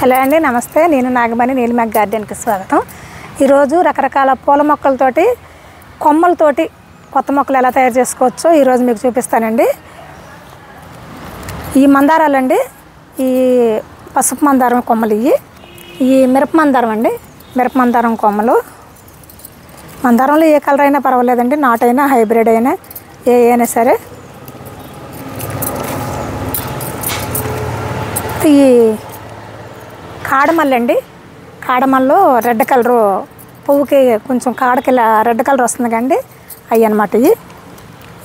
Hello అండి, నమస్తే. నేను నాగమణి, నీలిమగ్ గార్డెన్కి స్వాగతం. ఈరోజు రకరకాల పూల మొక్కలతోటి, కొమ్మలతోటి కొత్త మొక్కలు ఎలా తయారు చేసుకోవచ్చో ఈరోజు మీకు చూపిస్తానండి. ఈ మందారాలండి, ఈ పసుపు మందారం కొమ్మలు, ఈ మిరప మందారం అండి, మిరప మందారం కొమ్మలు. మందారంలో ఏ కలర్ అయినా పర్వాలేదండి, నాటైనా హైబ్రిడ్ అయినా ఏ అయినా సరే. ఈ కాడమల్లి అండి, కాడమల్లో రెడ్ కలరు పువ్వుకి కొంచెం కాడకి ఇలా రెడ్ కలర్ వస్తుంది కండి, అవి అన్నమాట.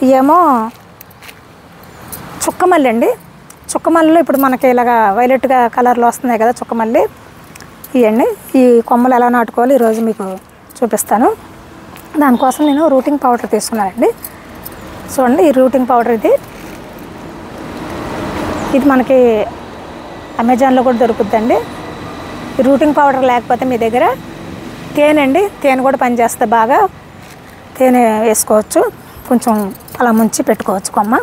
ఇవేమో చుక్కమల్లి అండి. చుక్కమల్లిలో ఇప్పుడు మనకి ఇలాగా వైలెట్గా కలర్లో వస్తున్నాయి కదా చుక్కమల్లి, ఇవన్నీ. ఈ కొమ్మలు ఎలా నాటుకోవాలి ఈరోజు మీకు చూపిస్తాను. దానికోసం నేను రూటింగ్ పౌడర్ తీసుకున్నానండి. చూడండి, ఈ రూటింగ్ పౌడర్ ఇది మనకి అమెజాన్లో కూడా దొరుకుతుందండి. ఈ రూటింగ్ పౌడర్ లేకపోతే మీ దగ్గర తేనె అండి, తేనె కూడా పనిచేస్తే బాగా తేనె వేసుకోవచ్చు. కొంచెం అలా ముంచి పెట్టుకోవచ్చు కొమ్మ.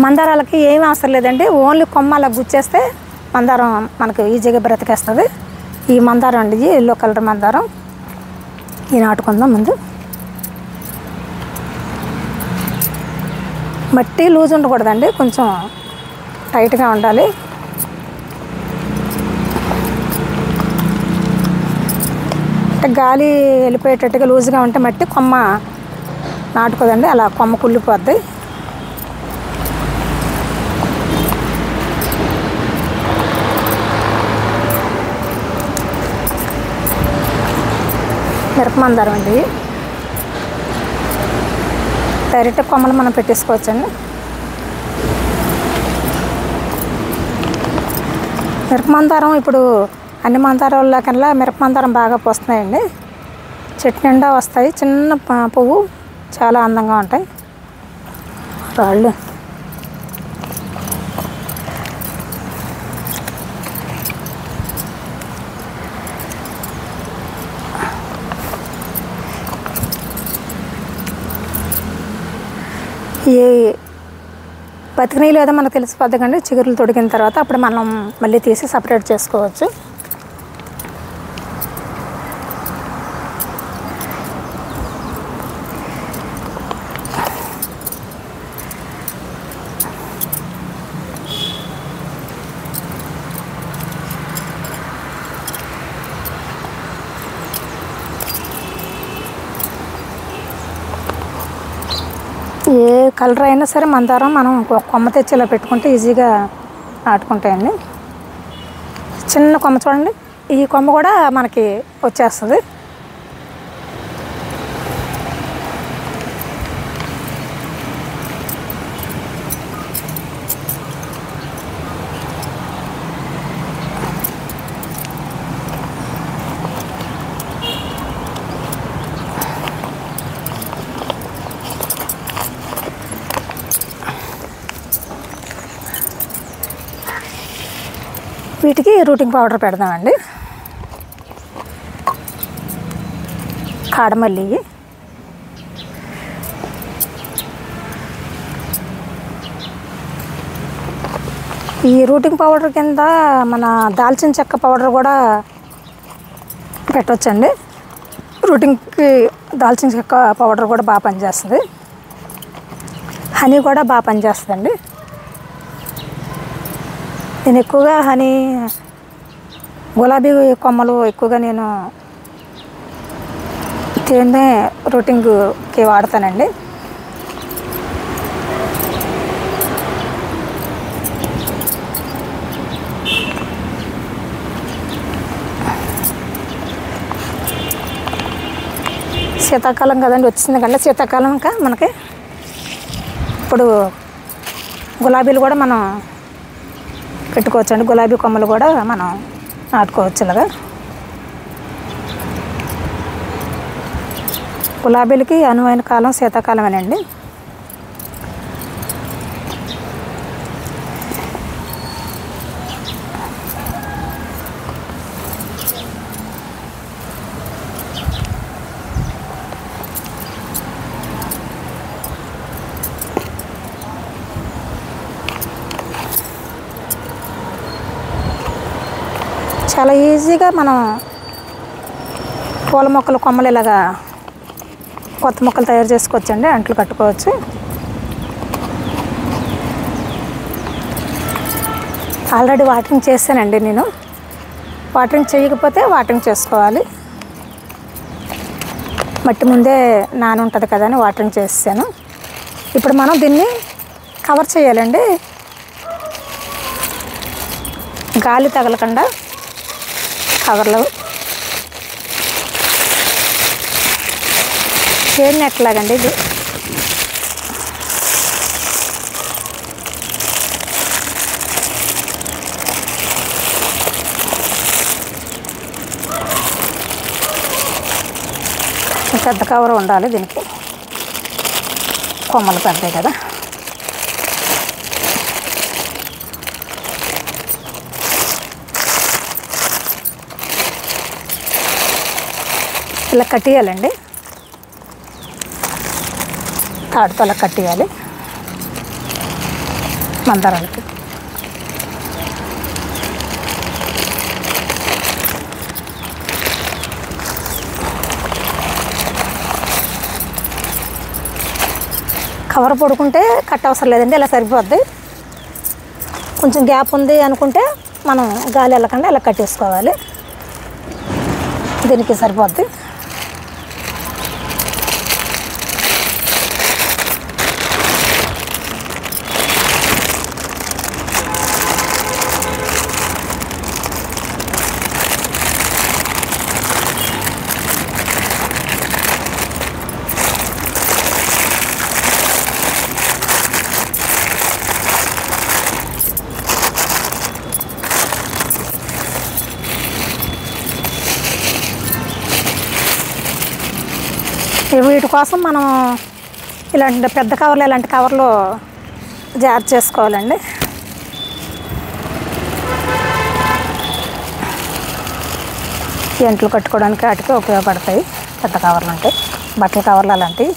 మందారాలకి ఏమీ అవసరం లేదండి, ఓన్లీ కొమ్మ అలా గుచ్చేస్తే మందారం మనకు ఈజీగా బ్రతికేస్తుంది. ఈ మందారం అండి, ఎల్లో కలర్ మందారం. ఈ నాటుకుందాం. ముందు మట్టి లూజ్ ఉండకూడదండి, కొంచెం టైట్గా ఉండాలి. గాలి వెళ్ళిపోయేటట్టుగా లూజ్గా ఉంటే మట్టి కొమ్మ నాటుకోదండి, అలా కొమ్మ కుళ్ళిపోద్ది. మిరప మందారం అండి, డైరెక్ట్ కొమ్మలు మనం పెట్టేసుకోవచ్చండి. మిరప మందారం ఇప్పుడు అన్ని మందారాల కన్నా మిరప మందారం బాగా పోస్తున్నాయండి. చెట్టు నిండా వస్తాయి, చిన్న పువ్వు, చాలా అందంగా ఉంటాయి రాళ్ళు. ఈ బతికినీళ్ళు ఏదో మనకు తెలిసిపోద్ది కండి, చిగురులు తొడిగిన తర్వాత అప్పుడు మనం మళ్ళీ తీసి సపరేట్ చేసుకోవచ్చు. ఏ కలర్ అయినా సరే మందారం మనం కొమ్మ తెచ్చి ఇలా పెట్టుకుంటే ఈజీగా నాటుకుంటాయండి. చిన్న కొమ్మ చూడండి, ఈ కొమ్మ కూడా మనకి వచ్చేస్తుంది. వీటికి రూటింగ్ పౌడర్ పెడదామండి. కాడమల్లి, ఈ రూటింగ్ పౌడర్ కింద మన దాల్చిన చెక్క పౌడర్ కూడా పెట్టవచ్చండి. రూటింగ్కి దాల్చిన చెక్క పౌడర్ కూడా బాగా పనిచేస్తుంది. హనీ కూడా బాగా పనిచేస్తుందండి. నేను ఎక్కువగా హనీ, గులాబీ కొమ్మలు ఎక్కువగా నేను తేనె రూటింగ్కి వాడతానండి. శీతాకాలం కదండి వచ్చింది కంటే, శీతాకాలం ఇంకా మనకి ఇప్పుడు గులాబీలు కూడా మనం పెట్టుకోవచ్చండి. గులాబీ కొమ్మలు కూడా మనం నాటుకోవచ్చు. ఇలాగా గులాబీలకి అనువైన కాలం శీతాకాలమేనండి. చాలా ఈజీగా మనం పూల మొక్కలు కొమ్మలు ఇలాగా కొత్త మొక్కలు తయారు చేసుకోవచ్చండి, అంట్లు కట్టుకోవచ్చు. ఆల్రెడీ వాటరింగ్ చేశానండి నేను. వాటరింగ్ చేయకపోతే వాటరింగ్ చేసుకోవాలి. మట్టి ముందే నాని ఉంటుంది కదా అని వాటరింగ్ చేసాను. ఇప్పుడు మనం దీన్ని కవర్ చేయాలండి. గాలి తగలకుండా కవర్లో షేడ్ నెట్ లాగండి ఇది. పెద్ద కవర్ ఉండాలి దీనికి, కొమ్మలు పెద్దవి కదా. ఇలా కట్టేయాలండి, తాడుతో అలా కట్టేయాలి మందారాలకి. కవర్ పడుకుంటే కట్ అవసరం లేదండి, ఇలా సరిపోద్ది. కొంచెం గ్యాప్ ఉంది అనుకుంటే మనం గాలి వెళ్ళకుండా ఇలా కట్టేసుకోవాలి. దీనికి సరిపోద్ది. వీటి కోసం మనం ఇలాంటి పెద్ద కవర్లు, ఇలాంటి కవర్లు జార్ చేసుకోవాలండి. ఎంట్లు కట్టుకోవడానికి వాటికి ఉపయోగపడతాయి పెద్ద కవర్లు ఉంటాయి. బట్టల కవర్లు అలాంటివి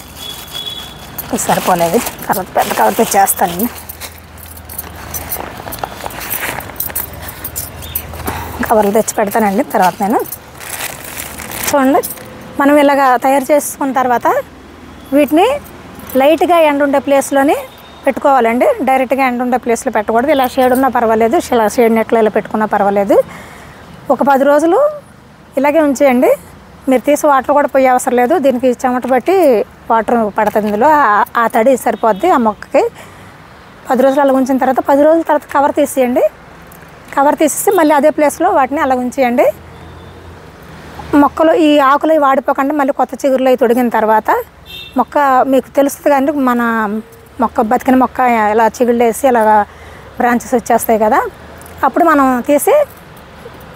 సరిపోలేదు, తర్వాత పెద్ద కవర్ తెచ్చేస్తానండి. కవర్లు తెచ్చి పెడతానండి తర్వాత నేను. చూడండి, మనం ఇలాగ తయారు చేసుకున్న తర్వాత వీటిని లైట్గా ఎండ ఉండే ప్లేస్లోనే పెట్టుకోవాలండి. డైరెక్ట్గా ఎండ ఉండే ప్లేస్లో పెట్టకూడదు. ఇలా షేడ్ ఉన్నా పర్వాలేదు, ఇలా షేడ్ నెట్లో ఇలా పెట్టుకున్నా పర్వాలేదు. ఒక 10 రోజులు ఇలాగే ఉంచేయండి. మీరు తీసి వాటర్ కూడా పోయే అవసరం లేదు. దీనికి చెమట పట్టి వాటర్ పడుతుంది ఇందులో, ఆ తడి సరిపోద్ది ఆ మొక్కకి. 10 రోజులు అలా ఉంచిన తర్వాత 10 రోజుల తర్వాత కవర్ తీసేయండి. కవర్ తీసేసి మళ్ళీ అదే ప్లేస్లో వాటిని అలా ఉంచేయండి. మొక్కలు ఈ ఆకులు వాడిపోకుండా మళ్ళీ కొత్త చిగురులు అవి తొడిగిన తర్వాత మొక్క మీకు తెలుస్తుంది. కానీ మన మొక్క బతికిన మొక్క ఇలా చిగుళ్ళు వేసి ఇలా బ్రాంచెస్ వచ్చేస్తాయి కదా, అప్పుడు మనం తీసి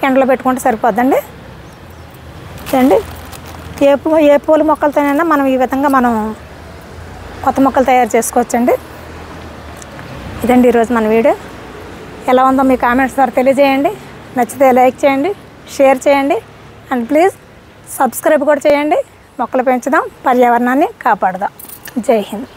ఎండలో పెట్టుకుంటే సరిపోద్దండి. అండి ఏ పూల మొక్కలతోనైనా మనం ఈ విధంగా మనం కొత్త మొక్కలు తయారు చేసుకోవచ్చండి. ఇదండి ఈరోజు మన వీడియో. ఎలా ఉందో మీ కామెంట్స్ ద్వారా తెలియజేయండి. నచ్చితే లైక్ చేయండి, షేర్ చేయండి, అండ్ ప్లీజ్ సబ్స్క్రైబ్ కూడా చేయండి. మొక్కలు పెంచుదాం, పర్యావరణాన్ని కాపాడుదాం. జై హింద్.